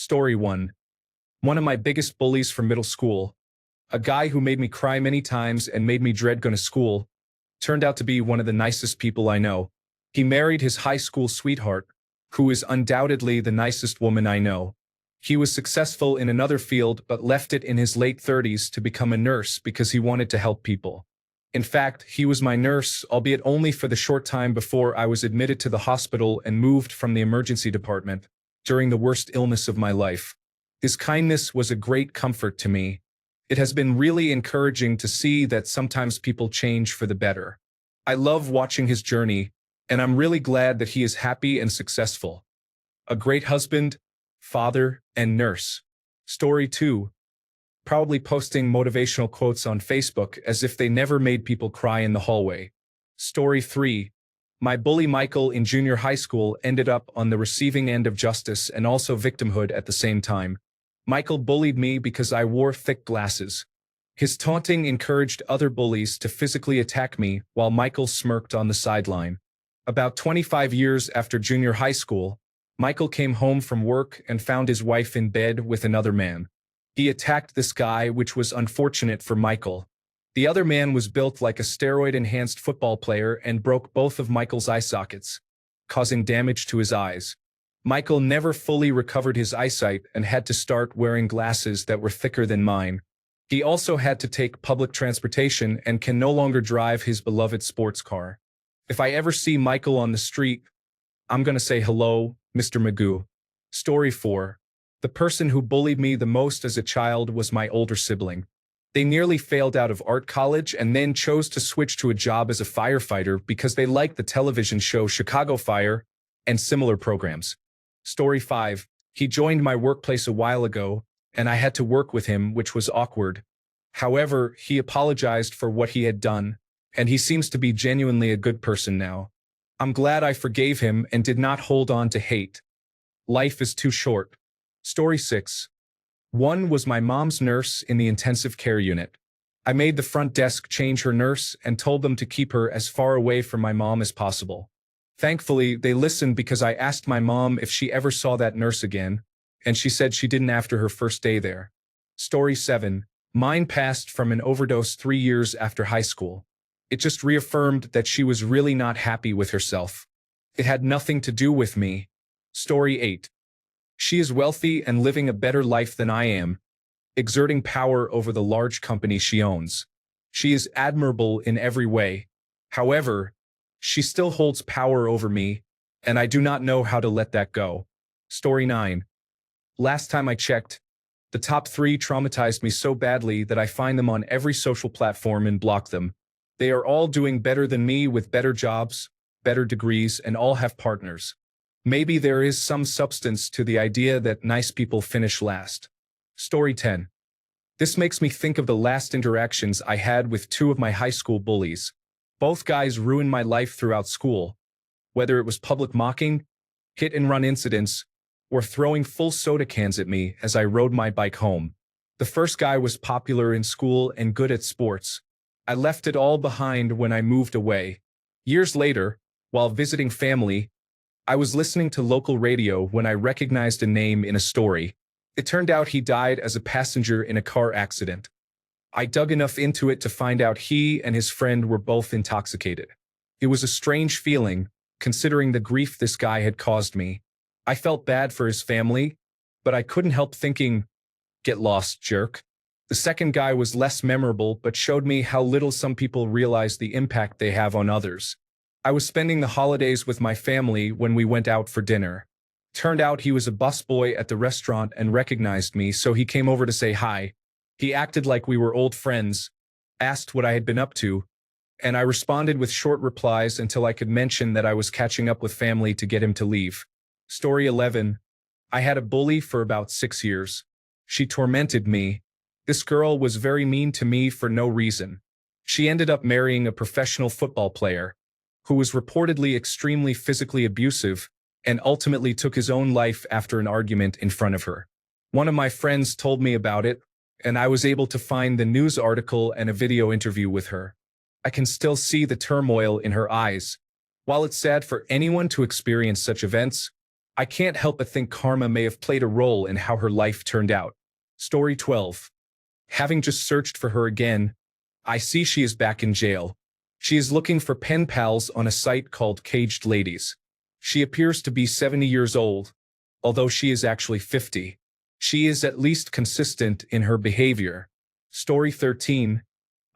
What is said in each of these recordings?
Story 1. One of my biggest bullies from middle school, a guy who made me cry many times and made me dread going to school, turned out to be one of the nicest people I know. He married his high school sweetheart, who is undoubtedly the nicest woman I know. He was successful in another field but left it in his late 30s to become a nurse because he wanted to help people. In fact, he was my nurse, albeit only for the short time before I was admitted to the hospital and moved from the emergency department, during the worst illness of my life. His kindness was a great comfort to me. It has been really encouraging to see that sometimes people change for the better. I love watching his journey, and I'm really glad that he is happy and successful. A great husband, father, and nurse. Story 2. Probably posting motivational quotes on Facebook as if they never made people cry in the hallway. Story 3. My bully Michael in junior high school ended up on the receiving end of justice and also victimhood at the same time. Michael bullied me because I wore thick glasses. His taunting encouraged other bullies to physically attack me while Michael smirked on the sideline. About 25 years after junior high school, Michael came home from work and found his wife in bed with another man. He attacked this guy, which was unfortunate for Michael. The other man was built like a steroid-enhanced football player and broke both of Michael's eye sockets, causing damage to his eyes. Michael never fully recovered his eyesight and had to start wearing glasses that were thicker than mine. He also had to take public transportation and can no longer drive his beloved sports car. If I ever see Michael on the street, I'm gonna say hello, Mr. Magoo. Story 4. The person who bullied me the most as a child was my older sibling. They nearly failed out of art college and then chose to switch to a job as a firefighter because they liked the television show Chicago Fire and similar programs. Story 5. He joined my workplace a while ago, and I had to work with him, which was awkward. However, he apologized for what he had done, and he seems to be genuinely a good person now. I'm glad I forgave him and did not hold on to hate. Life is too short. Story 6. One was my mom's nurse in the intensive care unit. I made the front desk change her nurse and told them to keep her as far away from my mom as possible. Thankfully, they listened because I asked my mom if she ever saw that nurse again, and she said she didn't after her first day there. Story 7. Mine passed from an overdose 3 years after high school. It just reaffirmed that she was really not happy with herself. It had nothing to do with me. Story 8. She is wealthy and living a better life than I am, exerting power over the large company she owns. She is admirable in every way. However, she still holds power over me, and I do not know how to let that go. Story 9. Last time I checked, the top 3 traumatized me so badly that I find them on every social platform and block them. They are all doing better than me with better jobs, better degrees, and all have partners. Maybe there is some substance to the idea that nice people finish last. Story 10. This makes me think of the last interactions I had with 2 of my high school bullies. Both guys ruined my life throughout school, whether it was public mocking, hit-and-run incidents, or throwing full soda cans at me as I rode my bike home. The first guy was popular in school and good at sports. I left it all behind when I moved away. Years later, while visiting family, I was listening to local radio when I recognized a name in a story. It turned out he died as a passenger in a car accident. I dug enough into it to find out he and his friend were both intoxicated. It was a strange feeling, considering the grief this guy had caused me. I felt bad for his family, but I couldn't help thinking, get lost, jerk. The second guy was less memorable but showed me how little some people realize the impact they have on others. I was spending the holidays with my family when we went out for dinner. Turned out he was a busboy at the restaurant and recognized me, so he came over to say hi. He acted like we were old friends, asked what I had been up to, and I responded with short replies until I could mention that I was catching up with family to get him to leave. Story 11. I had a bully for about 6 years. She tormented me. This girl was very mean to me for no reason. She ended up marrying a professional football player, who was reportedly extremely physically abusive and ultimately took his own life after an argument in front of her. One of my friends told me about it, and I was able to find the news article and a video interview with her. I can still see the turmoil in her eyes. While it's sad for anyone to experience such events, I can't help but think karma may have played a role in how her life turned out. Story 12. Having just searched for her again, I see she is back in jail. She is looking for pen pals on a site called Caged Ladies. She appears to be 70 years old, although she is actually 50. She is at least consistent in her behavior. Story 13.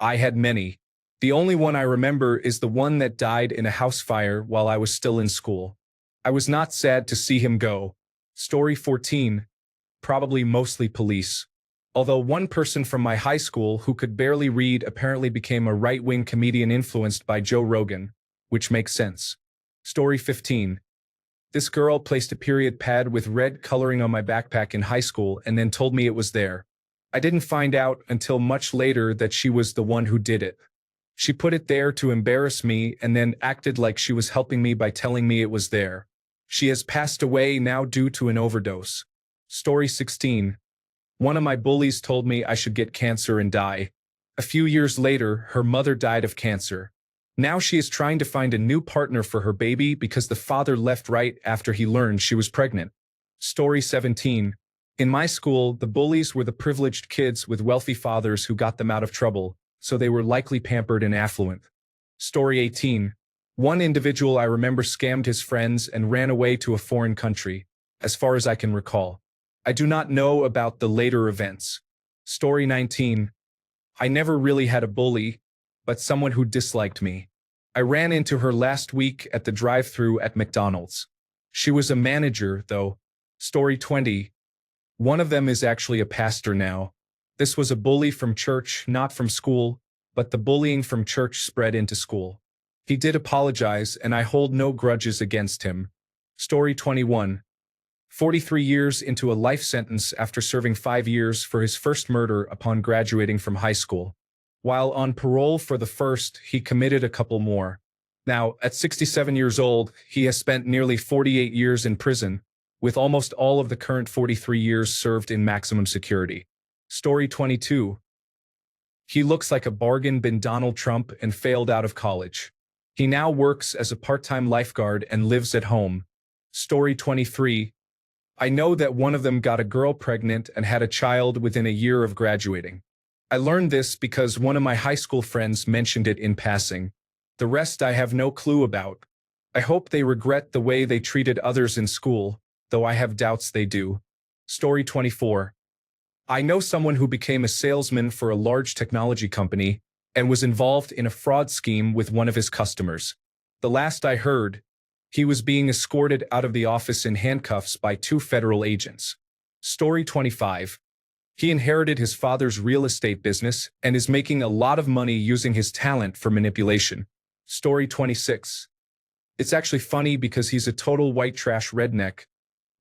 I had many. The only one I remember is the one that died in a house fire while I was still in school. I was not sad to see him go. Story 14. Probably mostly police. Although one person from my high school who could barely read apparently became a right-wing comedian influenced by Joe Rogan, which makes sense. Story 15. This girl placed a period pad with red coloring on my backpack in high school and then told me it was there. I didn't find out until much later that she was the one who did it. She put it there to embarrass me and then acted like she was helping me by telling me it was there. She has passed away now due to an overdose. Story 16. One of my bullies told me I should get cancer and die. A few years later, her mother died of cancer. Now she is trying to find a new partner for her baby because the father left right after he learned she was pregnant. Story 17. In my school, the bullies were the privileged kids with wealthy fathers who got them out of trouble, so they were likely pampered and affluent. Story 18. One individual I remember scammed his friends and ran away to a foreign country, as far as I can recall. I do not know about the later events. Story 19. I never really had a bully, but someone who disliked me. I ran into her last week at the drive-thru at McDonald's. She was a manager, though. Story 20. One of them is actually a pastor now. This was a bully from church, not from school, but the bullying from church spread into school. He did apologize, and I hold no grudges against him. Story 21. 43 years into a life sentence after serving 5 years for his first murder upon graduating from high school. While on parole for the first, he committed a couple more. Now, at 67 years old, he has spent nearly 48 years in prison, with almost all of the current 43 years served in maximum security. Story 22. He looks like a bargain bin Donald Trump and failed out of college. He now works as a part-time lifeguard and lives at home. Story 23. I know that one of them got a girl pregnant and had a child within a year of graduating. I learned this because one of my high school friends mentioned it in passing. The rest I have no clue about. I hope they regret the way they treated others in school, though I have doubts they do. Story 24. I know someone who became a salesman for a large technology company and was involved in a fraud scheme with one of his customers. The last I heard, he was being escorted out of the office in handcuffs by 2 federal agents. Story 25. He inherited his father's real estate business and is making a lot of money using his talent for manipulation. Story 26. It's actually funny because he's a total white trash redneck,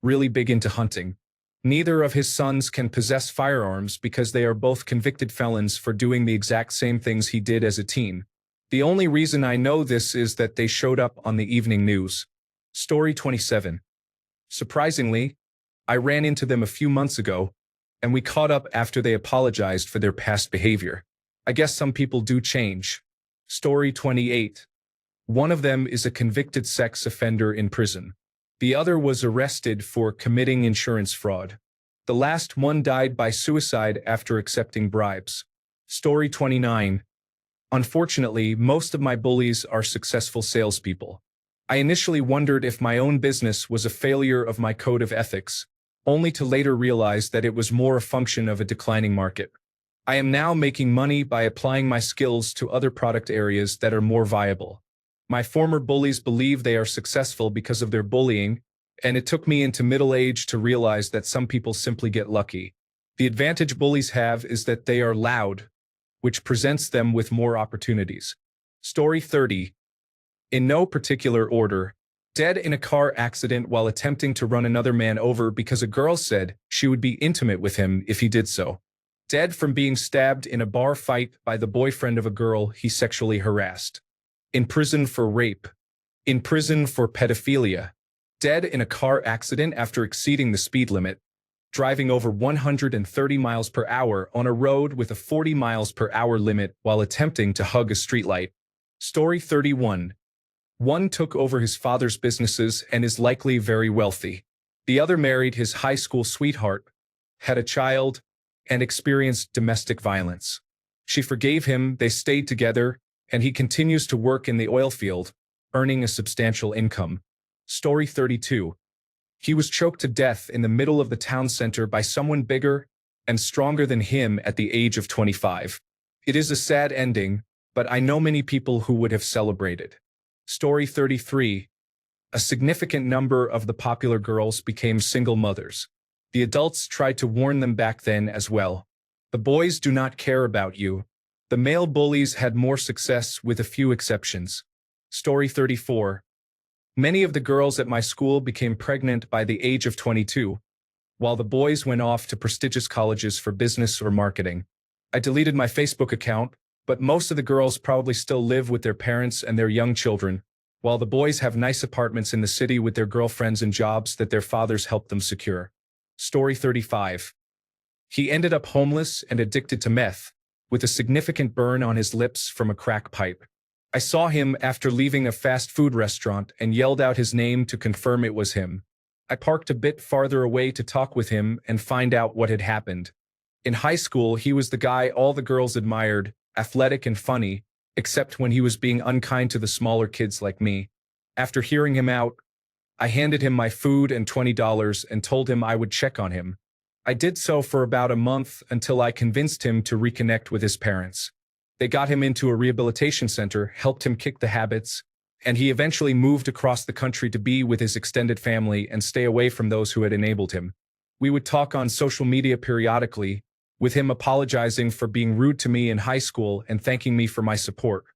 really big into hunting. Neither of his sons can possess firearms because they are both convicted felons for doing the exact same things he did as a teen. The only reason I know this is that they showed up on the evening news. Story 27. Surprisingly, I ran into them a few months ago, and we caught up after they apologized for their past behavior. I guess some people do change. Story 28. One of them is a convicted sex offender in prison. The other was arrested for committing insurance fraud. The last one died by suicide after accepting bribes. Story 29. Unfortunately, most of my bullies are successful salespeople. I initially wondered if my own business was a failure of my code of ethics, only to later realize that it was more a function of a declining market. I am now making money by applying my skills to other product areas that are more viable. My former bullies believe they are successful because of their bullying, and it took me into middle age to realize that some people simply get lucky. The advantage bullies have is that they are loud, which presents them with more opportunities. Story 30. In no particular order, dead in a car accident while attempting to run another man over because a girl said she would be intimate with him if he did so. Dead from being stabbed in a bar fight by the boyfriend of a girl he sexually harassed. In prison for rape. In prison for pedophilia. Dead in a car accident after exceeding the speed limit. Driving over 130 miles per hour on a road with a 40 miles per hour limit while attempting to hug a streetlight. Story 31. One took over his father's businesses and is likely very wealthy. The other married his high school sweetheart, had a child, and experienced domestic violence. She forgave him, they stayed together, and he continues to work in the oil field, earning a substantial income. Story 32. He was choked to death in the middle of the town center by someone bigger and stronger than him at the age of 25. It is a sad ending, but I know many people who would have celebrated. Story 33. A significant number of the popular girls became single mothers. The adults tried to warn them back then as well. The boys do not care about you. The male bullies had more success with a few exceptions. Story 34. Many of the girls at my school became pregnant by the age of 22, while the boys went off to prestigious colleges for business or marketing. I deleted my Facebook account, but most of the girls probably still live with their parents and their young children, while the boys have nice apartments in the city with their girlfriends and jobs that their fathers helped them secure. Story 35. He ended up homeless and addicted to meth, with a significant burn on his lips from a crack pipe. I saw him after leaving a fast food restaurant and yelled out his name to confirm it was him. I parked a bit farther away to talk with him and find out what had happened. In high school, he was the guy all the girls admired, athletic and funny, except when he was being unkind to the smaller kids like me. After hearing him out, I handed him my food and $20 and told him I would check on him. I did so for about a month until I convinced him to reconnect with his parents. They got him into a rehabilitation center, helped him kick the habits, and he eventually moved across the country to be with his extended family and stay away from those who had enabled him. We would talk on social media periodically, with him apologizing for being rude to me in high school and thanking me for my support.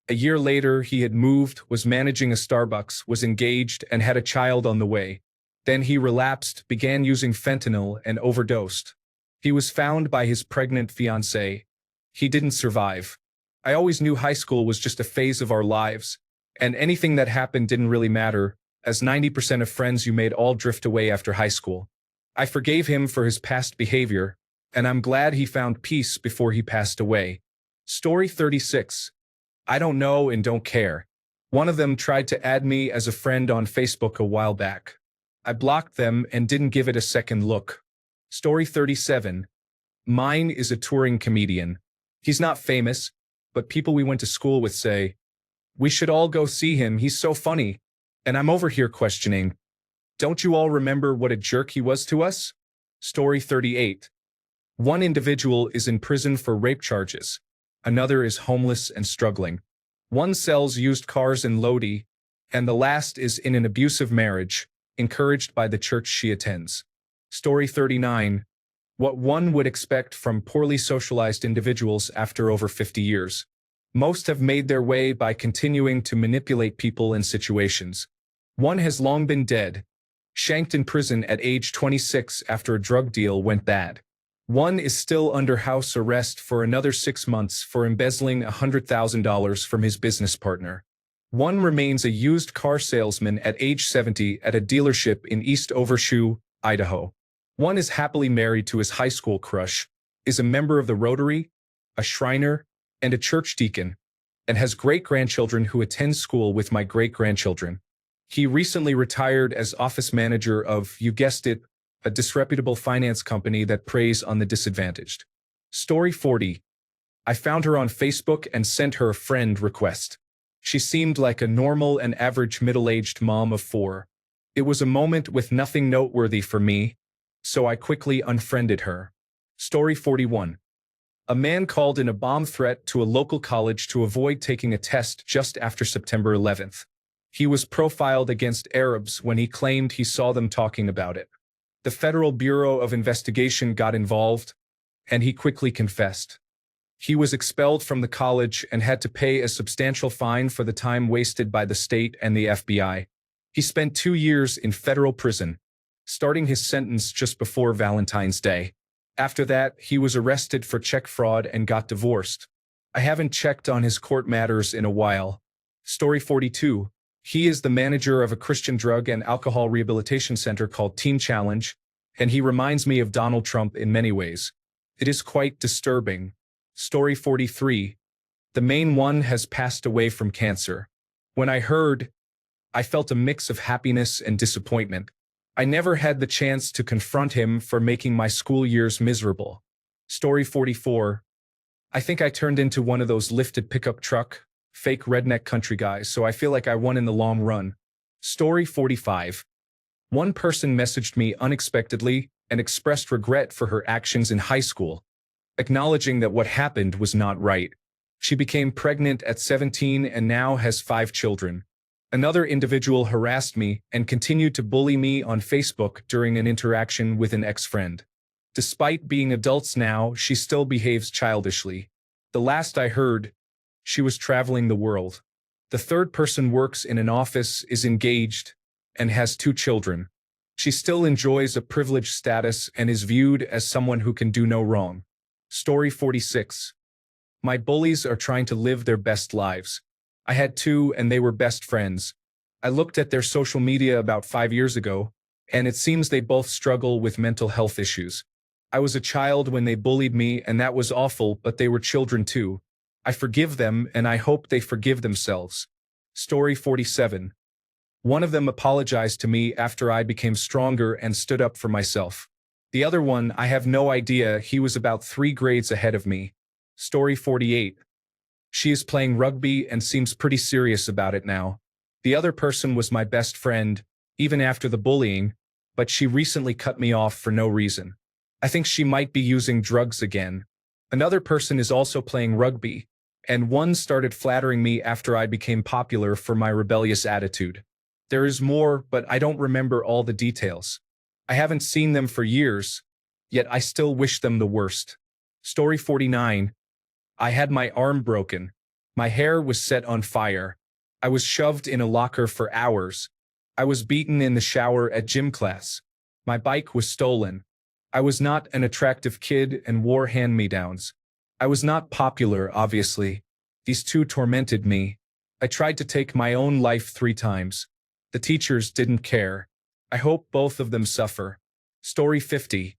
A year later, he had moved, was managing a Starbucks, was engaged, and had a child on the way. Then he relapsed, began using fentanyl, and overdosed. He was found by his pregnant fiancée. He didn't survive. I always knew high school was just a phase of our lives, and anything that happened didn't really matter, as 90% of friends you made all drift away after high school. I forgave him for his past behavior, and I'm glad he found peace before he passed away. Story 36. I don't know and don't care. One of them tried to add me as a friend on Facebook a while back. I blocked them and didn't give it a second look. Story 37. Mine is a touring comedian. He's not famous, but people we went to school with say, "We should all go see him, he's so funny." And I'm over here questioning, don't you all remember what a jerk he was to us? Story 38. One individual is in prison for rape charges. Another is homeless and struggling. One sells used cars in Lodi, and the last is in an abusive marriage, encouraged by the church she attends. Story 39. What one would expect from poorly socialized individuals after over 50 years. Most have made their way by continuing to manipulate people and situations. One has long been dead, shanked in prison at age 26 after a drug deal went bad. One is still under house arrest for another 6 months for embezzling $100,000 from his business partner. One remains a used car salesman at age 70 at a dealership in East Overshoe, Idaho. One is happily married to his high school crush, is a member of the Rotary, a Shriner, and a church deacon, and has great-grandchildren who attend school with my great-grandchildren. He recently retired as office manager of, you guessed it, a disreputable finance company that preys on the disadvantaged. Story 40. I found her on Facebook and sent her a friend request. She seemed like a normal and average middle-aged mom of 4. It was a moment with nothing noteworthy for me, so I quickly unfriended her. Story 41. A man called in a bomb threat to a local college to avoid taking a test just after September 11th. He was profiled against Arabs when he claimed he saw them talking about it. The Federal Bureau of Investigation got involved, and he quickly confessed. He was expelled from the college and had to pay a substantial fine for the time wasted by the state and the FBI. He spent 2 years in federal prison, starting his sentence just before Valentine's Day. After that, he was arrested for check fraud and got divorced. I haven't checked on his court matters in a while. Story 42. He is the manager of a Christian drug and alcohol rehabilitation center called Teen Challenge, and he reminds me of Donald Trump in many ways. It is quite disturbing. Story 43. The main one has passed away from cancer. When I heard, I felt a mix of happiness and disappointment. I never had the chance to confront him for making my school years miserable. Story 44. I think I turned into one of those lifted pickup truck, fake redneck country guys, so I feel like I won in the long run. Story 45. One person messaged me unexpectedly and expressed regret for her actions in high school, acknowledging that what happened was not right. She became pregnant at 17 and now has 5 children. Another individual harassed me and continued to bully me on Facebook during an interaction with an ex-friend. Despite being adults now, she still behaves childishly. The last I heard, she was traveling the world. The third person works in an office, is engaged, and has 2 children. She still enjoys a privileged status and is viewed as someone who can do no wrong. Story 46. My bullies are trying to live their best lives. I had 2 and they were best friends. I looked at their social media about 5 years ago, and it seems they both struggle with mental health issues. I was a child when they bullied me and that was awful, but they were children too. I forgive them and I hope they forgive themselves. Story 47. One of them apologized to me after I became stronger and stood up for myself. The other one, I have no idea, he was about 3 grades ahead of me. Story 48. She is playing rugby and seems pretty serious about it now. The other person was my best friend, even after the bullying, but she recently cut me off for no reason. I think she might be using drugs again. Another person is also playing rugby, and one started flattering me after I became popular for my rebellious attitude. There is more, but I don't remember all the details. I haven't seen them for years, yet I still wish them the worst. Story 49. I had my arm broken. My hair was set on fire. I was shoved in a locker for hours. I was beaten in the shower at gym class. My bike was stolen. I was not an attractive kid and wore hand-me-downs. I was not popular, obviously. These 2 tormented me. I tried to take my own life 3 times. The teachers didn't care. I hope both of them suffer. Story 50.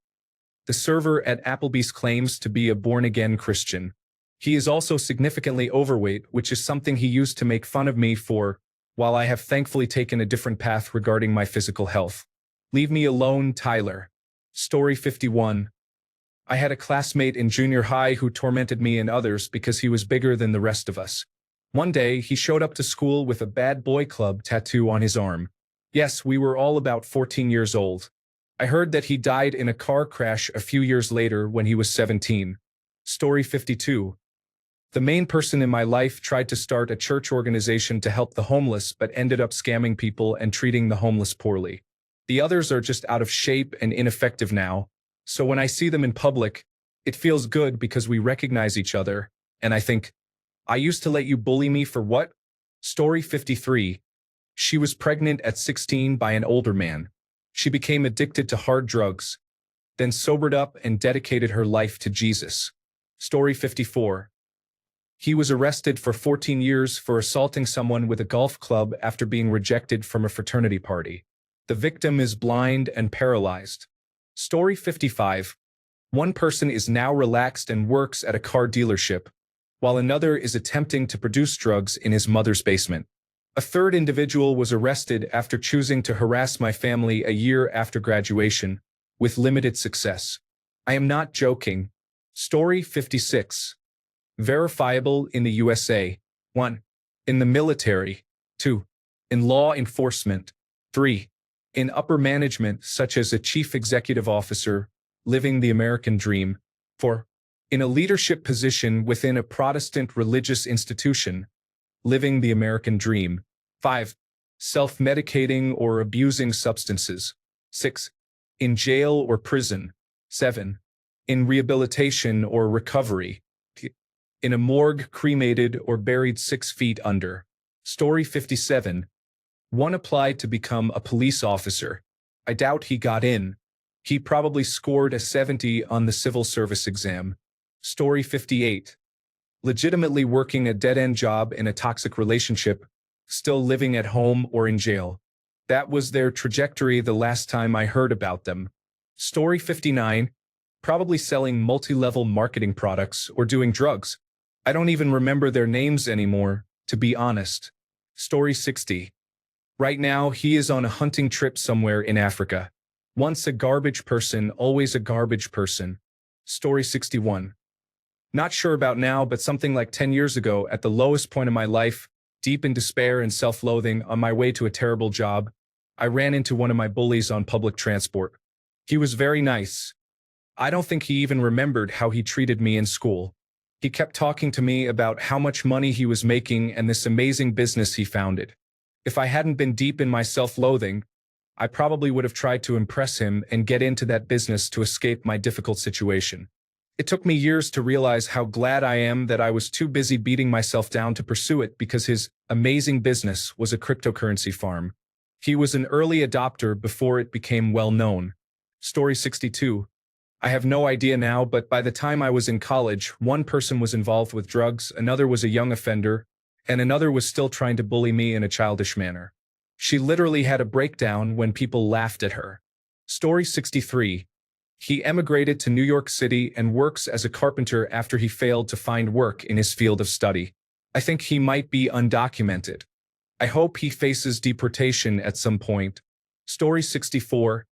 The server at Applebee's claims to be a born-again Christian. He is also significantly overweight, which is something he used to make fun of me for, while I have thankfully taken a different path regarding my physical health. Leave me alone, Tyler. Story 51. I had a classmate in junior high who tormented me and others because he was bigger than the rest of us. One day, he showed up to school with a bad boy club tattoo on his arm. Yes, we were all about 14 years old. I heard that he died in a car crash a few years later when he was 17. Story 52. The main person in my life tried to start a church organization to help the homeless but ended up scamming people and treating the homeless poorly. The others are just out of shape and ineffective now, so when I see them in public, it feels good because we recognize each other, and I think, I used to let you bully me for what? Story 53. She was pregnant at 16 by an older man. She became addicted to hard drugs, then sobered up and dedicated her life to Jesus. Story 54. He was arrested for 14 years for assaulting someone with a golf club after being rejected from a fraternity party. The victim is blind and paralyzed. Story 55. One person is now relaxed and works at a car dealership, while another is attempting to produce drugs in his mother's basement. A third individual was arrested after choosing to harass my family a year after graduation, with limited success. I am not joking. Story 56. Verifiable in the USA. 1. In the military. 2. In law enforcement. 3. In upper management, such as a chief executive officer, living the American dream. 4. In a leadership position within a Protestant religious institution, living the American dream. 5. Self-medicating or abusing substances. 6. In jail or prison. 7. In rehabilitation or recovery. In a morgue, cremated or buried 6 feet under. Story 57. One applied to become a police officer. I doubt he got in. He probably scored a 70 on the civil service exam. Story 58. Legitimately working a dead-end job in a toxic relationship, still living at home or in jail. That was their trajectory the last time I heard about them. Story 59. Probably selling multi-level marketing products or doing drugs. I don't even remember their names anymore, to be honest. Story 60. Right now, he is on a hunting trip somewhere in Africa. Once a garbage person, always a garbage person. Story 61. Not sure about now, but something like 10 years ago, at the lowest point of my life, deep in despair and self-loathing, on my way to a terrible job, I ran into one of my bullies on public transport. He was very nice. I don't think he even remembered how he treated me in school. He kept talking to me about how much money he was making and this amazing business he founded. If I hadn't been deep in my self-loathing, I probably would have tried to impress him and get into that business to escape my difficult situation. It took me years to realize how glad I am that I was too busy beating myself down to pursue it because his amazing business was a cryptocurrency farm. He was an early adopter before it became well known. Story 62. I have no idea now, but by the time I was in college, one person was involved with drugs, another was a young offender, and another was still trying to bully me in a childish manner. She literally had a breakdown when people laughed at her. Story 63. He emigrated to New York City and works as a carpenter after he failed to find work in his field of study. I think he might be undocumented. I hope he faces deportation at some point. Story 64.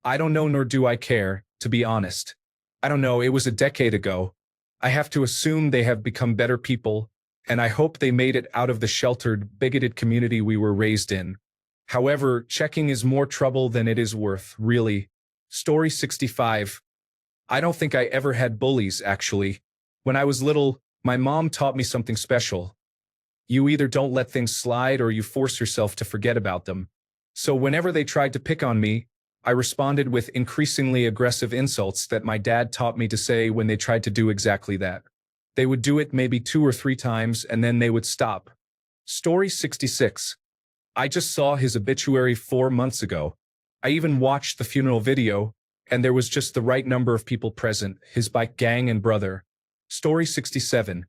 I don't know nor do I care, to be honest. I don't know, it was a decade ago. I have to assume they have become better people, and I hope they made it out of the sheltered, bigoted community we were raised in. However, checking is more trouble than it is worth, really. Story 65. I don't think I ever had bullies, actually. When I was little, my mom taught me something special. You either don't let things slide or you force yourself to forget about them. So whenever they tried to pick on me, I responded with increasingly aggressive insults that my dad taught me to say when they tried to do exactly that. They would do it maybe 2 or 3 times and then they would stop. Story 66. I just saw his obituary 4 months ago. I even watched the funeral video, and there was just the right number of people present, his bike gang and brother. Story 67.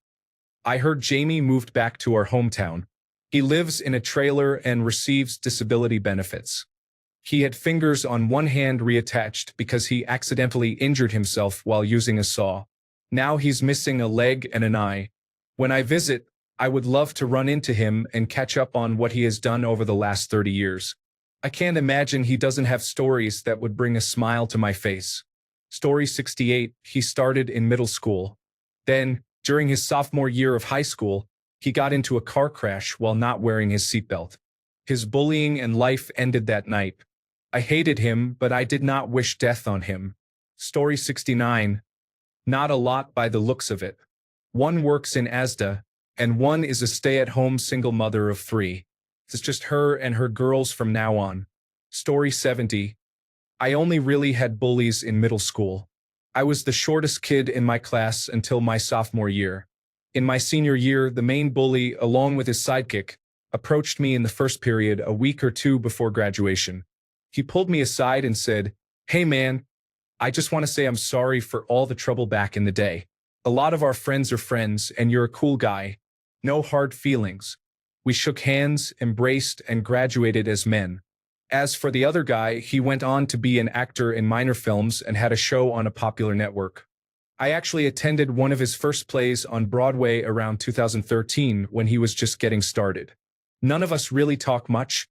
I heard Jamie moved back to our hometown. He lives in a trailer and receives disability benefits. He had fingers on one hand reattached because he accidentally injured himself while using a saw. Now he's missing a leg and an eye. When I visit, I would love to run into him and catch up on what he has done over the last 30 years. I can't imagine he doesn't have stories that would bring a smile to my face. Story 68. He started in middle school. Then, during his sophomore year of high school, he got into a car crash while not wearing his seatbelt. His bullying and life ended that night. I hated him, but I did not wish death on him. Story 69. Not a lot by the looks of it. One works in Asda, and one is a stay-at-home single mother of 3. It's just her and her girls from now on. Story 70. I only really had bullies in middle school. I was the shortest kid in my class until my sophomore year. In my senior year, the main bully, along with his sidekick, approached me in the first period a week or 2 before graduation. He pulled me aside and said, "Hey man, I just want to say I'm sorry for all the trouble back in the day. A lot of our friends are friends, and you're a cool guy. No hard feelings." We shook hands, embraced, and graduated as men. As for the other guy, he went on to be an actor in minor films and had a show on a popular network. I actually attended one of his first plays on Broadway around 2013 when he was just getting started. None of us really talk much,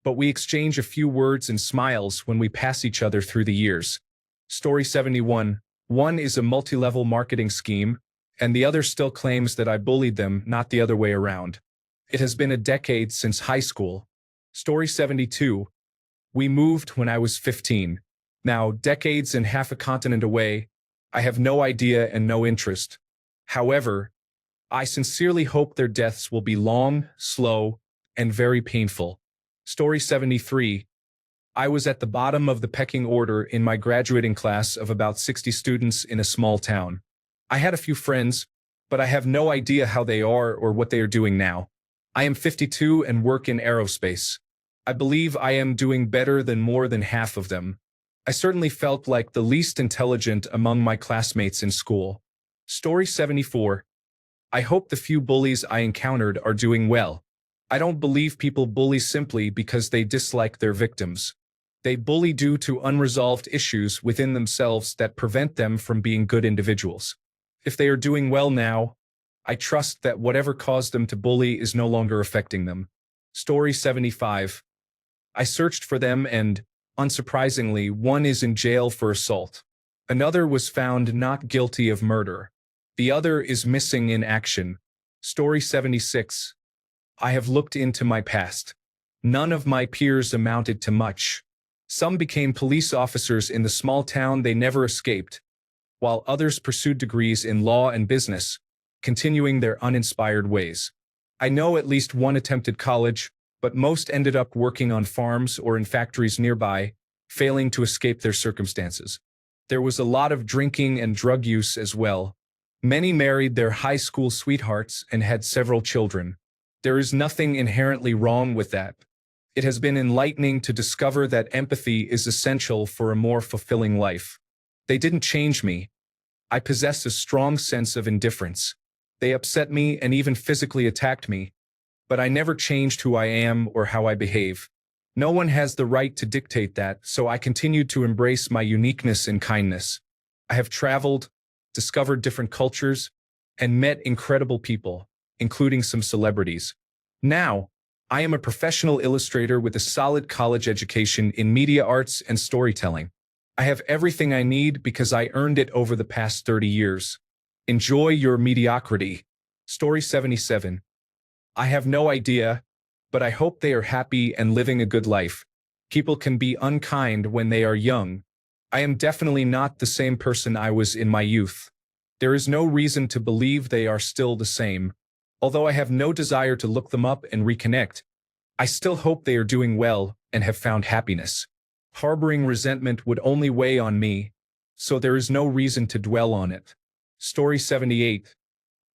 but we exchange a few words and smiles when we pass each other through the years. Story 71. One is a multi-level marketing scheme, and the other still claims that I bullied them, not the other way around. It has been a decade since high school. Story 72. We moved when I was 15. Now, decades and half a continent away, I have no idea and no interest. However, I sincerely hope their deaths will be long, slow, and very painful. Story 73. I was at the bottom of the pecking order in my graduating class of about 60 students in a small town. I had a few friends, but I have no idea how they are or what they are doing now. I am 52 and work in aerospace. I believe I am doing better than more than half of them. I certainly felt like the least intelligent among my classmates in school. Story 74. I hope the few bullies I encountered are doing well. I don't believe people bully simply because they dislike their victims. They bully due to unresolved issues within themselves that prevent them from being good individuals. If they are doing well now, I trust that whatever caused them to bully is no longer affecting them. Story 75. I searched for them and, unsurprisingly, one is in jail for assault. Another was found not guilty of murder. The other is missing in action. Story 76. I have looked into my past. None of my peers amounted to much. Some became police officers in the small town they never escaped, while others pursued degrees in law and business, continuing their uninspired ways. I know at least one attempted college, but most ended up working on farms or in factories nearby, failing to escape their circumstances. There was a lot of drinking and drug use as well. Many married their high school sweethearts and had several children. There is nothing inherently wrong with that. It has been enlightening to discover that empathy is essential for a more fulfilling life. They didn't change me. I possess a strong sense of indifference. They upset me and even physically attacked me, but I never changed who I am or how I behave. No one has the right to dictate that, so I continued to embrace my uniqueness and kindness. I have traveled, discovered different cultures, and met incredible people, including some celebrities. Now, I am a professional illustrator with a solid college education in media arts and storytelling. I have everything I need because I earned it over the past 30 years. Enjoy your mediocrity. Story 77. I have no idea, but I hope they are happy and living a good life. People can be unkind when they are young. I am definitely not the same person I was in my youth. There is no reason to believe they are still the same. Although I have no desire to look them up and reconnect, I still hope they are doing well and have found happiness. Harboring resentment would only weigh on me, so there is no reason to dwell on it. Story 78.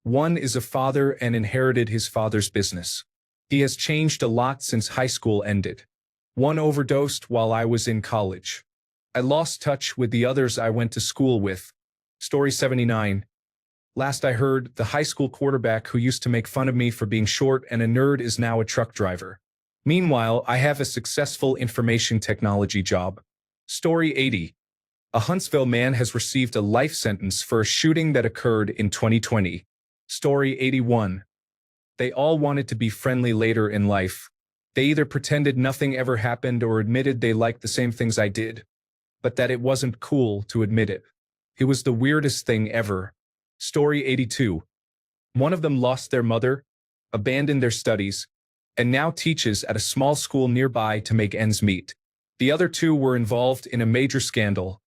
One is a father and inherited his father's business. He has changed a lot since high school ended. One overdosed while I was in college. I lost touch with the others I went to school with. Story 79. Last I heard, the high school quarterback who used to make fun of me for being short and a nerd is now a truck driver. Meanwhile, I have a successful information technology job. Story 80. A Huntsville man has received a life sentence for a shooting that occurred in 2020. Story 81. They all wanted to be friendly later in life. They either pretended nothing ever happened or admitted they liked the same things I did, but that it wasn't cool to admit it. It was the weirdest thing ever. Story 82. One of them lost their mother, abandoned their studies, and now teaches at a small school nearby to make ends meet. The other two were involved in a major scandal,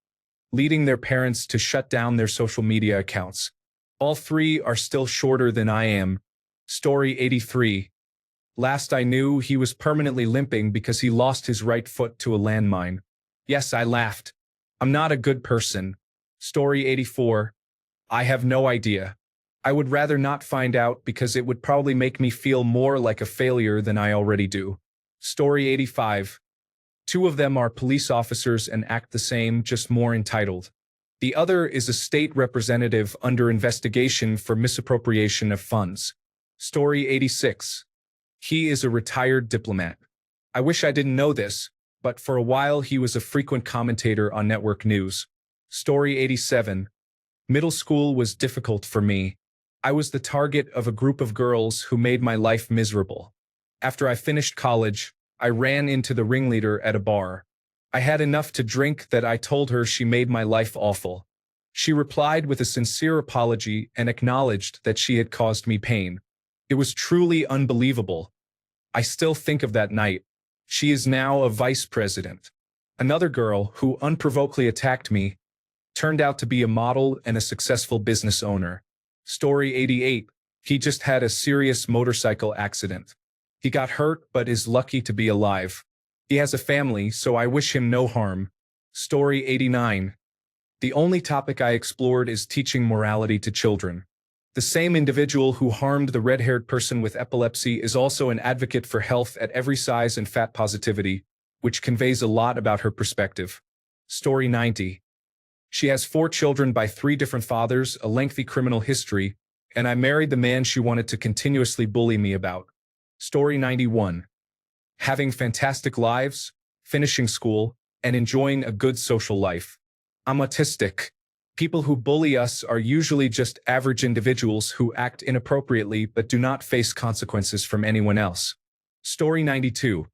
leading their parents to shut down their social media accounts. All three are still shorter than I am. Story 83. Last I knew, he was permanently limping because he lost his right foot to a landmine. Yes, I laughed. I'm not a good person. Story 84. I have no idea. I would rather not find out because it would probably make me feel more like a failure than I already do. Story 85. Two of them are police officers and act the same, just more entitled. The other is a state representative under investigation for misappropriation of funds. Story 86. He is a retired diplomat. I wish I didn't know this, but for a while he was a frequent commentator on network news. Story 87. Middle school was difficult for me. I was the target of a group of girls who made my life miserable. After I finished college, I ran into the ringleader at a bar. I had enough to drink that I told her she made my life awful. She replied with a sincere apology and acknowledged that she had caused me pain. It was truly unbelievable. I still think of that night. She is now a vice president. Another girl, who unprovokedly attacked me, turned out to be a model and a successful business owner. Story 88. He just had a serious motorcycle accident. He got hurt but is lucky to be alive. He has a family, so I wish him no harm. Story 89. The only topic I explored is teaching morality to children. The same individual who harmed the red-haired person with epilepsy is also an advocate for health at every size and fat positivity, which conveys a lot about her perspective. Story 90. She has 4 children by 3 different fathers, a lengthy criminal history, and I married the man she wanted to continuously bully me about. Story 91. Having fantastic lives, finishing school, and enjoying a good social life. I'm autistic. People who bully us are usually just average individuals who act inappropriately but do not face consequences from anyone else. Story 92.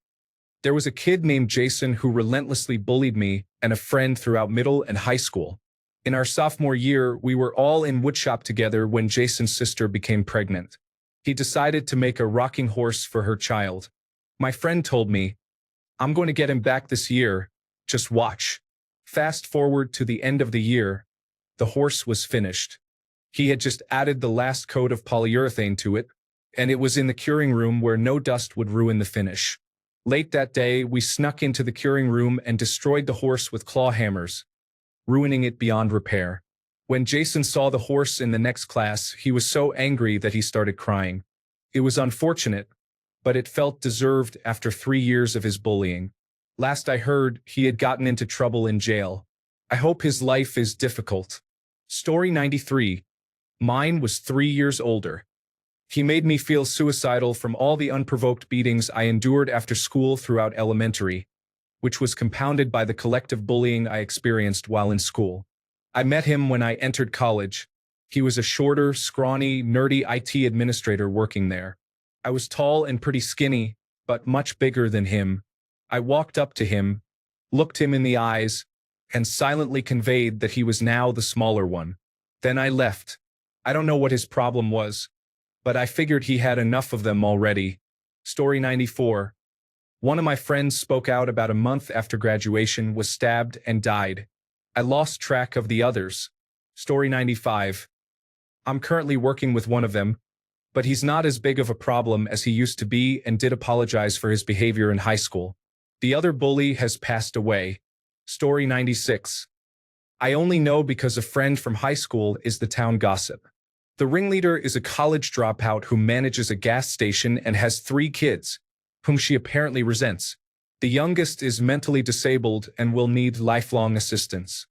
There was a kid named Jason who relentlessly bullied me and a friend throughout middle and high school. In our sophomore year, we were all in woodshop together when Jason's sister became pregnant. He decided to make a rocking horse for her child. My friend told me, "I'm going to get him back this year. Just watch." Fast forward to the end of the year. The horse was finished. He had just added the last coat of polyurethane to it, and it was in the curing room where no dust would ruin the finish. Late that day, we snuck into the curing room and destroyed the horse with claw hammers, ruining it beyond repair. When Jason saw the horse in the next class, he was so angry that he started crying. It was unfortunate, but it felt deserved after 3 years of his bullying. Last I heard, he had gotten into trouble in jail. I hope his life is difficult. Story 93. Mine was 3 years older. He made me feel suicidal from all the unprovoked beatings I endured after school throughout elementary, which was compounded by the collective bullying I experienced while in school. I met him when I entered college. He was a shorter, scrawny, nerdy IT administrator working there. I was tall and pretty skinny, but much bigger than him. I walked up to him, looked him in the eyes, and silently conveyed that he was now the smaller one. Then I left. I don't know what his problem was, but I figured he had enough of them already. Story 94. One of my friends spoke out about a month after graduation, was stabbed, and died. I lost track of the others. Story 95. I'm currently working with one of them, but he's not as big of a problem as he used to be and did apologize for his behavior in high school. The other bully has passed away. Story 96. I only know because a friend from high school is the town gossip. The ringleader is a college dropout who manages a gas station and has 3 kids, whom she apparently resents. The youngest is mentally disabled and will need lifelong assistance.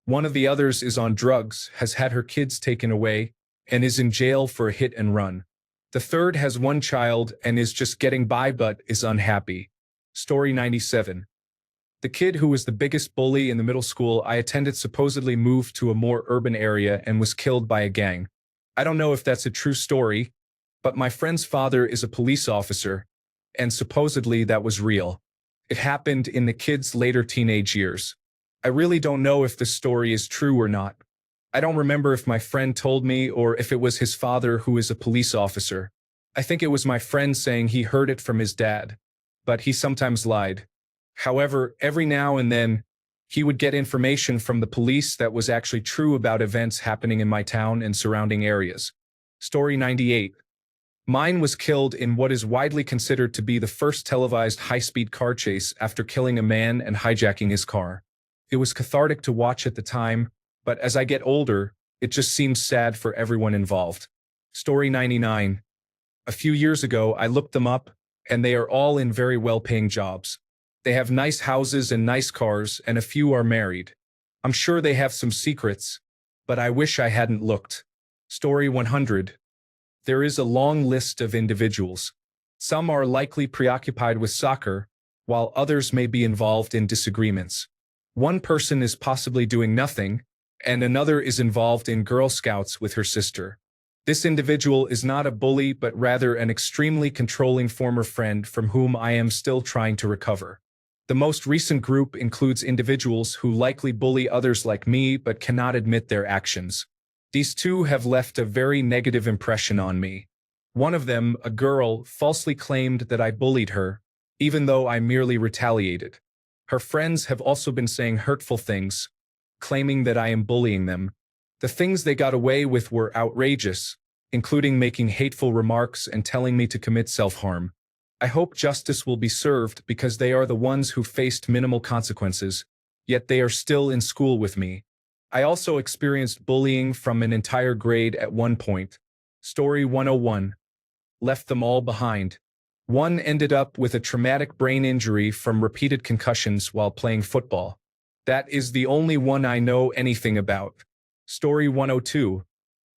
One of the others is on drugs, has had her kids taken away, and is in jail for a hit and run. The third has 1 child and is just getting by but is unhappy. Story 97. The kid who was the biggest bully in the middle school I attended supposedly moved to a more urban area and was killed by a gang. I don't know if that's a true story, but my friend's father is a police officer, and supposedly that was real. It happened in the kid's later teenage years. I really don't know if this story is true or not. I don't remember if my friend told me or if it was his father who is a police officer. I think it was my friend saying he heard it from his dad, but he sometimes lied. However, every now and then, he would get information from the police that was actually true about events happening in my town and surrounding areas. Story 98. Mine was killed in what is widely considered to be the first televised high-speed car chase after killing a man and hijacking his car. It was cathartic to watch at the time, but as I get older, it just seems sad for everyone involved. Story 99. A few years ago, I looked them up, and they are all in very well-paying jobs. They have nice houses and nice cars, and a few are married. I'm sure they have some secrets, but I wish I hadn't looked. Story 100. There is a long list of individuals. Some are likely preoccupied with soccer, while others may be involved in disagreements. One person is possibly doing nothing, and another is involved in Girl Scouts with her sister. This individual is not a bully but rather an extremely controlling former friend from whom I am still trying to recover. The most recent group includes individuals who likely bully others like me but cannot admit their actions. These 2 have left a very negative impression on me. One of them, a girl, falsely claimed that I bullied her, even though I merely retaliated. Her friends have also been saying hurtful things, claiming that I am bullying them. The things they got away with were outrageous, including making hateful remarks and telling me to commit self-harm. I hope justice will be served because they are the ones who faced minimal consequences, yet they are still in school with me. I also experienced bullying from an entire grade at one point. Story 101. Left them all behind. One ended up with a traumatic brain injury from repeated concussions while playing football. That is the only one I know anything about. Story 102.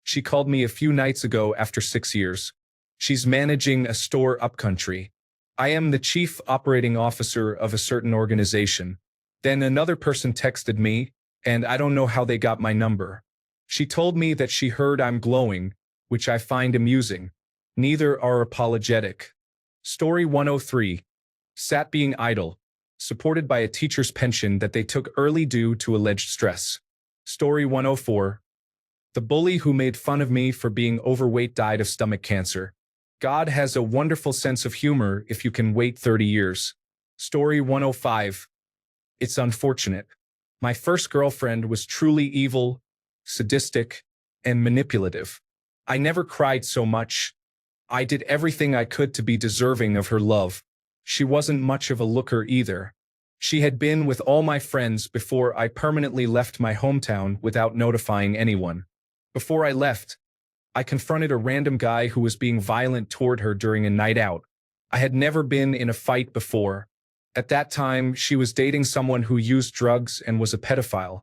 She called me a few nights ago after 6 years. She's managing a store upcountry. I am the chief operating officer of a certain organization. Then another person texted me, and I don't know how they got my number. She told me that she heard I'm glowing, which I find amusing. Neither are apologetic. Story 103. Sat being idle. Supported by a teacher's pension that they took early due to alleged stress. Story 104. The bully who made fun of me for being overweight died of stomach cancer. God has a wonderful sense of humor if you can wait 30 years. Story 105. It's unfortunate. My first girlfriend was truly evil, sadistic, and manipulative. I never cried so much. I did everything I could to be deserving of her love. She wasn't much of a looker either. She had been with all my friends before I permanently left my hometown without notifying anyone. Before I left, I confronted a random guy who was being violent toward her during a night out. I had never been in a fight before. At that time, she was dating someone who used drugs and was a pedophile.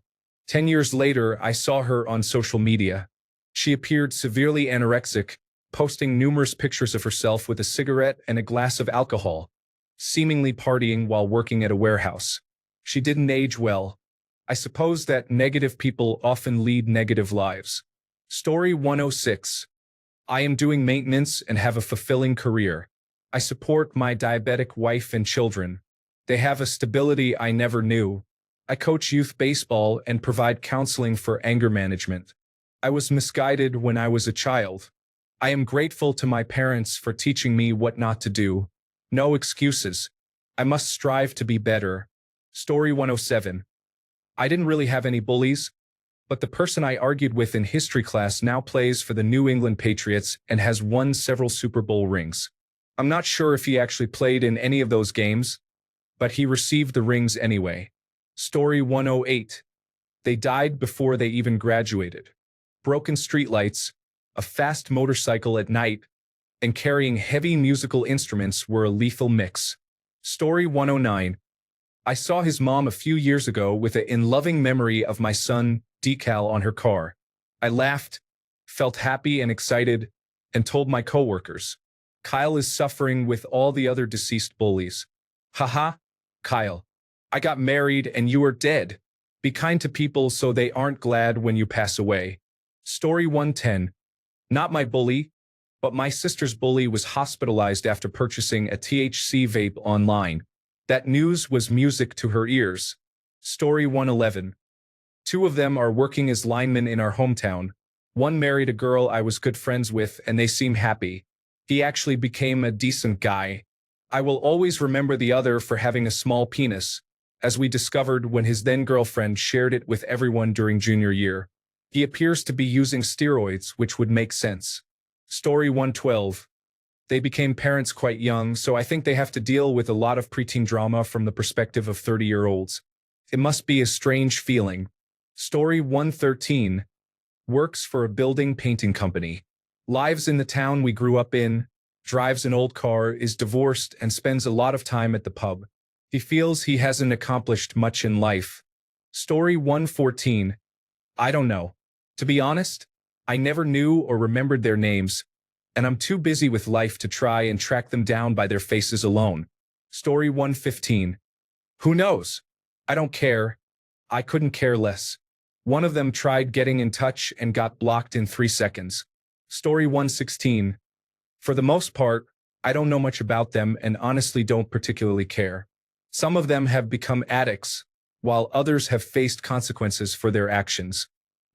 10 years later, I saw her on social media. She appeared severely anorexic, posting numerous pictures of herself with a cigarette and a glass of alcohol, seemingly partying while working at a warehouse. She didn't age well. I suppose that negative people often lead negative lives. Story 106. I am doing maintenance and have a fulfilling career. I support my diabetic wife and children. They have a stability I never knew. I coach youth baseball and provide counseling for anger management. I was misguided when I was a child. I am grateful to my parents for teaching me what not to do. No excuses. I must strive to be better. Story 107. I didn't really have any bullies, but the person I argued with in history class now plays for the New England Patriots and has won several Super Bowl rings. I'm not sure if he actually played in any of those games, but he received the rings anyway. Story 108. They died before they even graduated. Broken streetlights, a fast motorcycle at night, and carrying heavy musical instruments were a lethal mix. Story 109. I saw his mom a few years ago with a "in loving memory of my son" decal on her car. I laughed, felt happy and excited, and told my coworkers. Kyle is suffering with all the other deceased bullies. Haha, Kyle. I got married and you are dead. Be kind to people so they aren't glad when you pass away. Story 110. Not my bully, but my sister's bully was hospitalized after purchasing a THC vape online. That news was music to her ears. Story 111. Two of them are working as linemen in our hometown. One married a girl I was good friends with and they seem happy. He actually became a decent guy. I will always remember the other for having a small penis, as we discovered when his then-girlfriend shared it with everyone during junior year. He appears to be using steroids, which would make sense. Story 112. They became parents quite young, so I think they have to deal with a lot of preteen drama from the perspective of 30-year-olds. It must be a strange feeling. Story 113. Works for a building painting company. Lives in the town we grew up in, drives an old car, is divorced, and spends a lot of time at the pub. He feels he hasn't accomplished much in life. Story 114. I don't know. To be honest, I never knew or remembered their names, and I'm too busy with life to try and track them down by their faces alone. Story 115. Who knows? I don't care. I couldn't care less. One of them tried getting in touch and got blocked in 3 seconds. Story 116. For the most part, I don't know much about them and honestly don't particularly care. Some of them have become addicts, while others have faced consequences for their actions.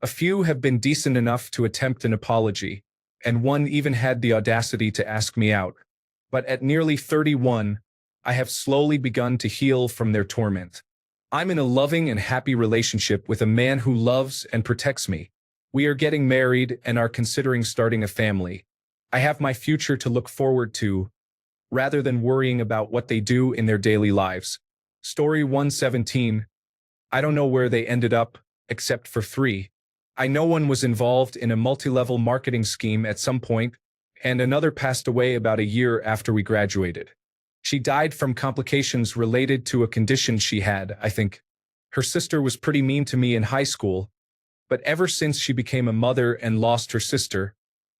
A few have been decent enough to attempt an apology, and one even had the audacity to ask me out. But at nearly 31, I have slowly begun to heal from their torment. I'm in a loving and happy relationship with a man who loves and protects me. We are getting married and are considering starting a family. I have my future to look forward to, rather than worrying about what they do in their daily lives. Story 117. I don't know where they ended up, except for 3. I know one was involved in a multi-level marketing scheme at some point, and another passed away about a year after we graduated. She died from complications related to a condition she had, I think. Her sister was pretty mean to me in high school, but ever since she became a mother and lost her sister,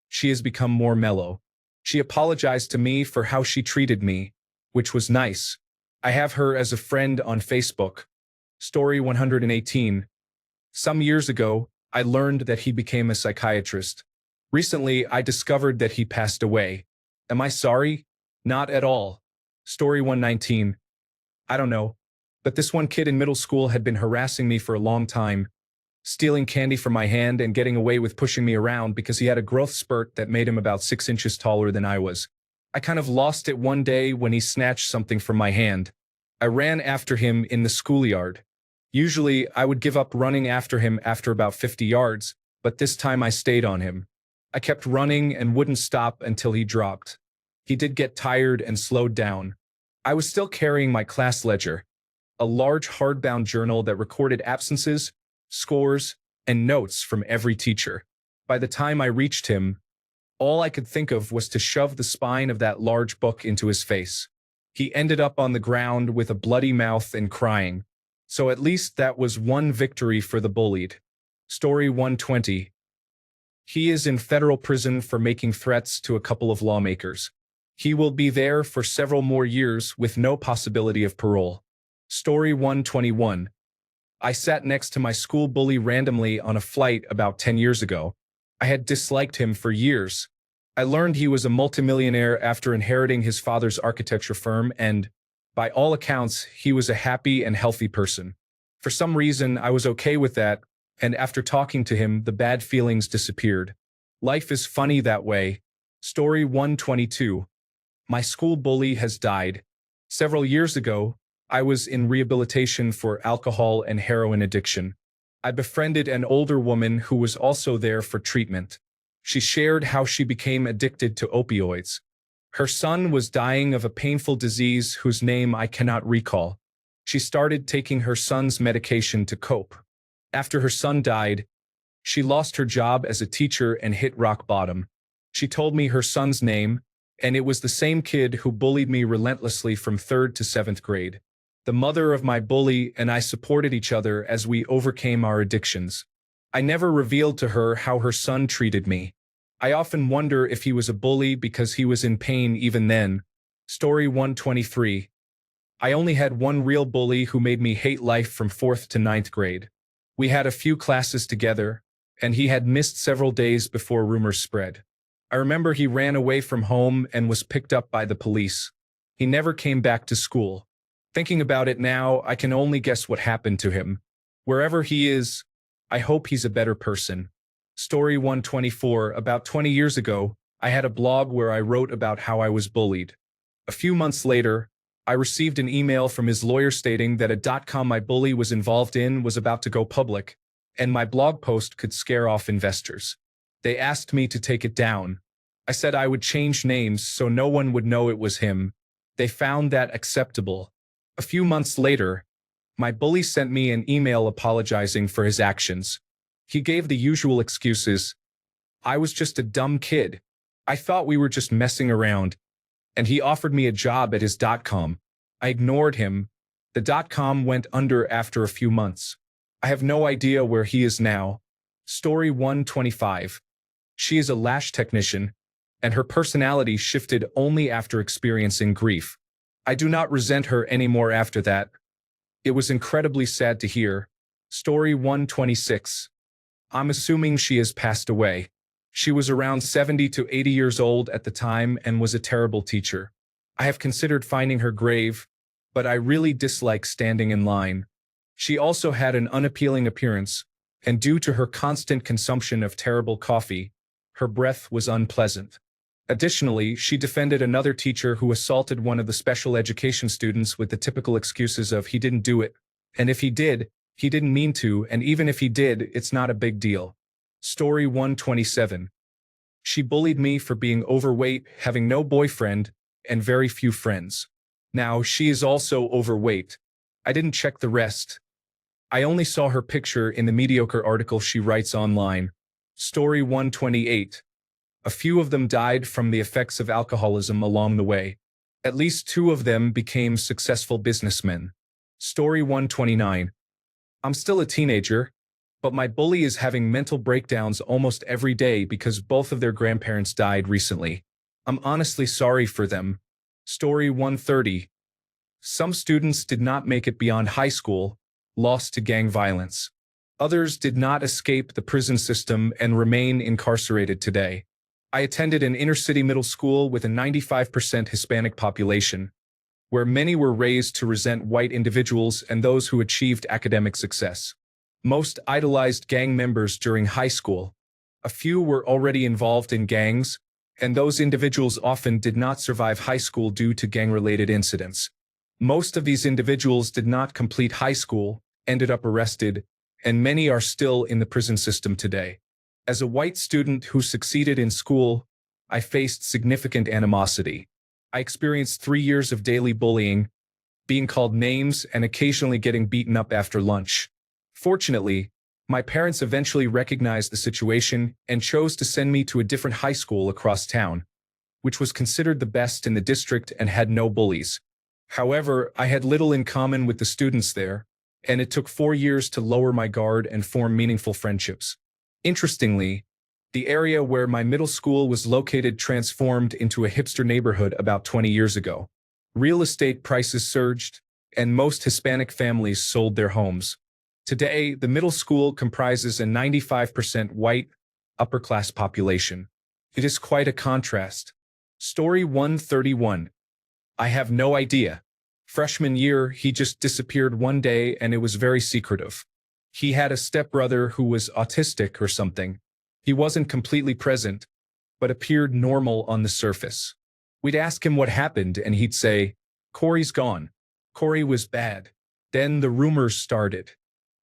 she has become more mellow. She apologized to me for how she treated me, which was nice. I have her as a friend on Facebook. Story 118. Some years ago, I learned that he became a psychiatrist. Recently, I discovered that he passed away. Am I sorry? Not at all. Story 119. I don't know. But this one kid in middle school had been harassing me for a long time, stealing candy from my hand and getting away with pushing me around because he had a growth spurt that made him about 6 inches taller than I was. I kind of lost it one day when he snatched something from my hand. I ran after him in the schoolyard. Usually, I would give up running after him after about 50 yards, but this time I stayed on him. I kept running and wouldn't stop until he dropped. He did get tired and slowed down. I was still carrying my class ledger, a large hardbound journal that recorded absences, scores, and notes from every teacher. By the time I reached him, all I could think of was to shove the spine of that large book into his face. He ended up on the ground with a bloody mouth and crying. So at least that was one victory for the bullied. Story 120. He is in federal prison for making threats to a couple of lawmakers. He will be there for several more years with no possibility of parole. Story 121. I sat next to my school bully randomly on a flight about 10 years ago. I had disliked him for years. I learned he was a multimillionaire after inheriting his father's architecture firm and, by all accounts, he was a happy and healthy person. For some reason, I was okay with that, and after talking to him, the bad feelings disappeared. Life is funny that way. Story 122. My school bully has died. Several years ago, I was in rehabilitation for alcohol and heroin addiction. I befriended an older woman who was also there for treatment. She shared how she became addicted to opioids. Her son was dying of a painful disease whose name I cannot recall. She started taking her son's medication to cope. After her son died, she lost her job as a teacher and hit rock bottom. She told me her son's name, and it was the same kid who bullied me relentlessly from 3rd to 7th grade. The mother of my bully and I supported each other as we overcame our addictions. I never revealed to her how her son treated me. I often wonder if he was a bully because he was in pain even then. Story 123. I only had one real bully who made me hate life from 4th to 9th grade. We had a few classes together, and he had missed several days before rumors spread. I remember he ran away from home and was picked up by the police. He never came back to school. Thinking about it now, I can only guess what happened to him. Wherever he is, I hope he's a better person. Story 124. About 20 years ago, I had a blog where I wrote about how I was bullied. A few months later, I received an email from his lawyer stating that a .com my bully was involved in was about to go public, and my blog post could scare off investors. They asked me to take it down. I said I would change names so no one would know it was him. They found that acceptable. A few months later, my bully sent me an email apologizing for his actions. He gave the usual excuses. I was just a dumb kid. I thought we were just messing around. And he offered me a job at his .com. I ignored him. The .com went under after a few months. I have no idea where he is now. Story 125. She is a lash technician, and her personality shifted only after experiencing grief. I do not resent her anymore after that. It was incredibly sad to hear. Story 126. I'm assuming she has passed away. She was around 70 to 80 years old at the time and was a terrible teacher. I have considered finding her grave, but I really dislike standing in line. She also had an unappealing appearance, and due to her constant consumption of terrible coffee, her breath was unpleasant. Additionally, she defended another teacher who assaulted one of the special education students with the typical excuses of he didn't do it, and if he did, he didn't mean to, and even if he did, it's not a big deal. Story 127. She bullied me for being overweight, having no boyfriend, and very few friends. Now, she is also overweight. I didn't check the rest. I only saw her picture in the mediocre article she writes online. Story 128. A few of them died from the effects of alcoholism along the way. At least 2 of them became successful businessmen. Story 129. I'm still a teenager, but my bully is having mental breakdowns almost every day because both of their grandparents died recently. I'm honestly sorry for them. Story 130. Some students did not make it beyond high school, lost to gang violence. Others did not escape the prison system and remain incarcerated today. I attended an inner-city middle school with a 95% Hispanic population, where many were raised to resent white individuals and those who achieved academic success. Most idolized gang members during high school. A few were already involved in gangs, and those individuals often did not survive high school due to gang-related incidents. Most of these individuals did not complete high school, ended up arrested, and many are still in the prison system today. As a white student who succeeded in school, I faced significant animosity. I experienced 3 years of daily bullying, being called names, and occasionally getting beaten up after lunch. Fortunately, my parents eventually recognized the situation and chose to send me to a different high school across town, which was considered the best in the district and had no bullies. However, I had little in common with the students there, and it took 4 years to lower my guard and form meaningful friendships. Interestingly, the area where my middle school was located transformed into a hipster neighborhood about 20 years ago. Real estate prices surged, and most Hispanic families sold their homes. Today, the middle school comprises a 95% white, upper-class population. It is quite a contrast. Story 131. I have no idea. Freshman year, he just disappeared one day and it was very secretive. He had a stepbrother who was autistic or something. He wasn't completely present, but appeared normal on the surface. We'd ask him what happened and he'd say, "Corey's gone. Corey was bad." Then the rumors started.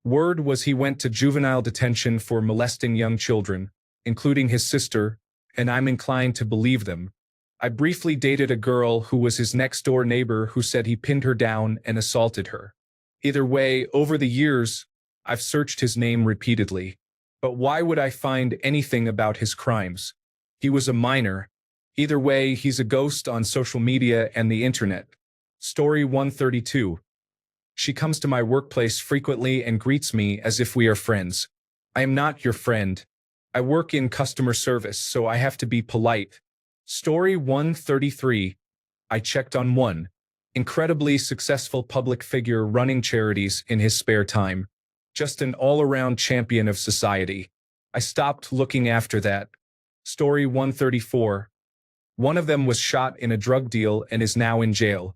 Word was he went to juvenile detention for molesting young children, including his sister, and I'm inclined to believe them. I briefly dated a girl who was his next-door neighbor who said he pinned her down and assaulted her. Either way, over the years, I've searched his name repeatedly. But why would I find anything about his crimes? He was a minor. Either way, he's a ghost on social media and the internet. Story 132. She comes to my workplace frequently and greets me as if we are friends. I am not your friend. I work in customer service, so I have to be polite. Story 133. I checked on one incredibly successful public figure running charities in his spare time. Just an all-around champion of society. I stopped looking after that. Story 134. One of them was shot in a drug deal and is now in jail.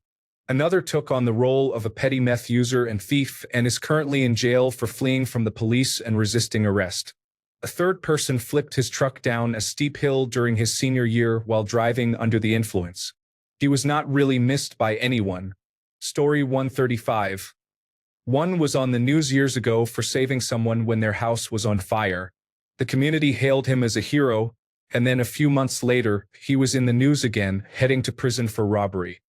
Another took on the role of a petty meth user and thief and is currently in jail for fleeing from the police and resisting arrest. A third person flipped his truck down a steep hill during his senior year while driving under the influence. He was not really missed by anyone. Story 135. One was on the news years ago for saving someone when their house was on fire. The community hailed him as a hero, and then a few months later, he was in the news again, heading to prison for robbery.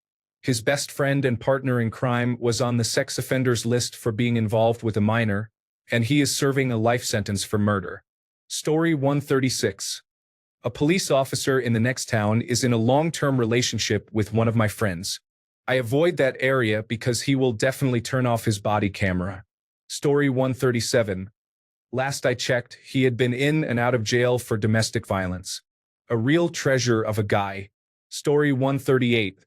His best friend and partner in crime was on the sex offenders list for being involved with a minor, and he is serving a life sentence for murder. Story 136. A police officer in the next town is in a long-term relationship with one of my friends. I avoid that area because he will definitely turn off his body camera. Story 137. Last I checked, he had been in and out of jail for domestic violence. A real treasure of a guy. Story 138.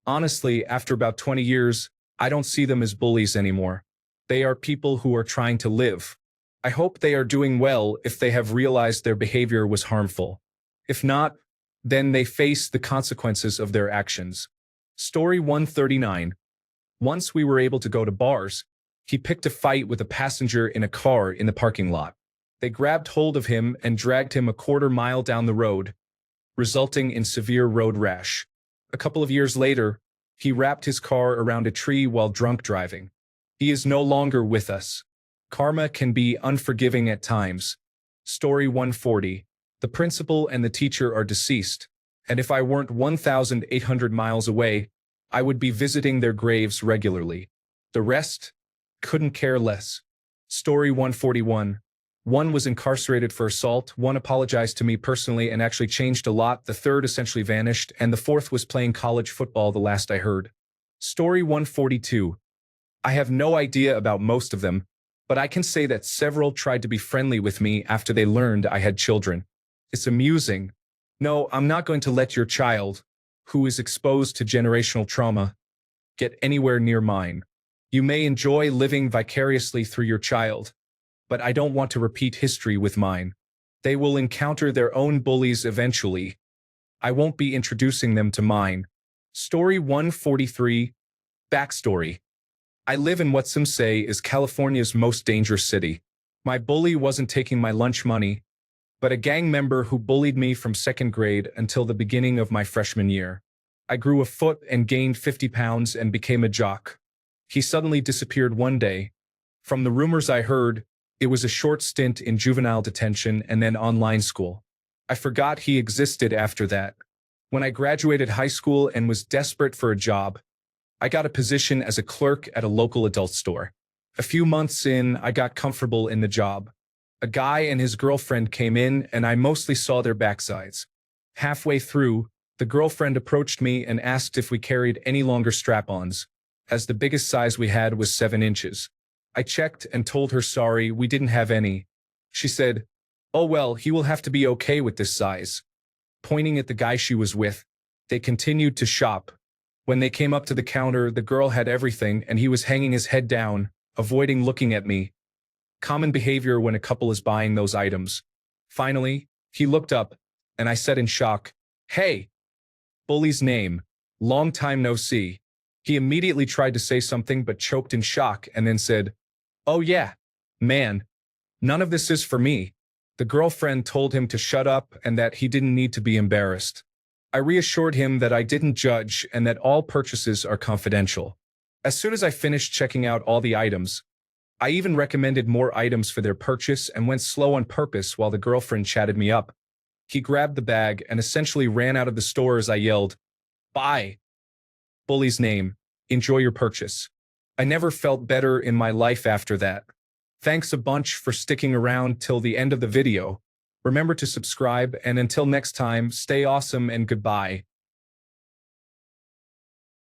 Honestly, after about 20 years, I don't see them as bullies anymore. They are people who are trying to live. I hope they are doing well if they have realized their behavior was harmful. If not, then they face the consequences of their actions. Story 139. Once we were able to go to bars, he picked a fight with a passenger in a car in the parking lot. They grabbed hold of him and dragged him a quarter mile down the road, resulting in severe road rash. A couple of years later, he wrapped his car around a tree while drunk driving. He is no longer with us. Karma can be unforgiving at times. Story 140. The principal and the teacher are deceased, and if I weren't 1,800 miles away, I would be visiting their graves regularly. The rest couldn't care less. Story 141. One was incarcerated for assault, one apologized to me personally and actually changed a lot, the third essentially vanished, and the fourth was playing college football the last I heard. Story 142. I have no idea about most of them, but I can say that several tried to be friendly with me after they learned I had children. It's amusing. No, I'm not going to let your child, who is exposed to generational trauma, get anywhere near mine. You may enjoy living vicariously through your child, but I don't want to repeat history with mine. They will encounter their own bullies eventually. I won't be introducing them to mine. Story 143. Backstory. I live in what some say is California's most dangerous city. My bully wasn't taking my lunch money, but a gang member who bullied me from second grade until the beginning of my freshman year. I grew a foot and gained 50 pounds and became a jock. He suddenly disappeared one day. From the rumors I heard, it was a short stint in juvenile detention and then online school. I forgot he existed after that. When I graduated high school and was desperate for a job, I got a position as a clerk at a local adult store. A few months in, I got comfortable in the job. A guy and his girlfriend came in and I mostly saw their backsides. Halfway through, the girlfriend approached me and asked if we carried any longer strap-ons, as the biggest size we had was 7 inches. I checked and told her sorry, we didn't have any. She said, "Oh well, he will have to be okay with this size." Pointing at the guy she was with, they continued to shop. When they came up to the counter, the girl had everything and he was hanging his head down, avoiding looking at me. Common behavior when a couple is buying those items. Finally, he looked up, and I said in shock, "Hey!" Bully's name. Long time no see. He immediately tried to say something but choked in shock and then said, "Oh yeah, man. None of this is for me." The girlfriend told him to shut up and that he didn't need to be embarrassed. I reassured him that I didn't judge and that all purchases are confidential. As soon as I finished checking out all the items, I even recommended more items for their purchase and went slow on purpose while the girlfriend chatted me up. He grabbed the bag and essentially ran out of the store as I yelled, "Bye." Bully's name. Enjoy your purchase. I never felt better in my life after that. Thanks a bunch for sticking around till the end of the video. Remember to subscribe, and until next time, stay awesome and goodbye.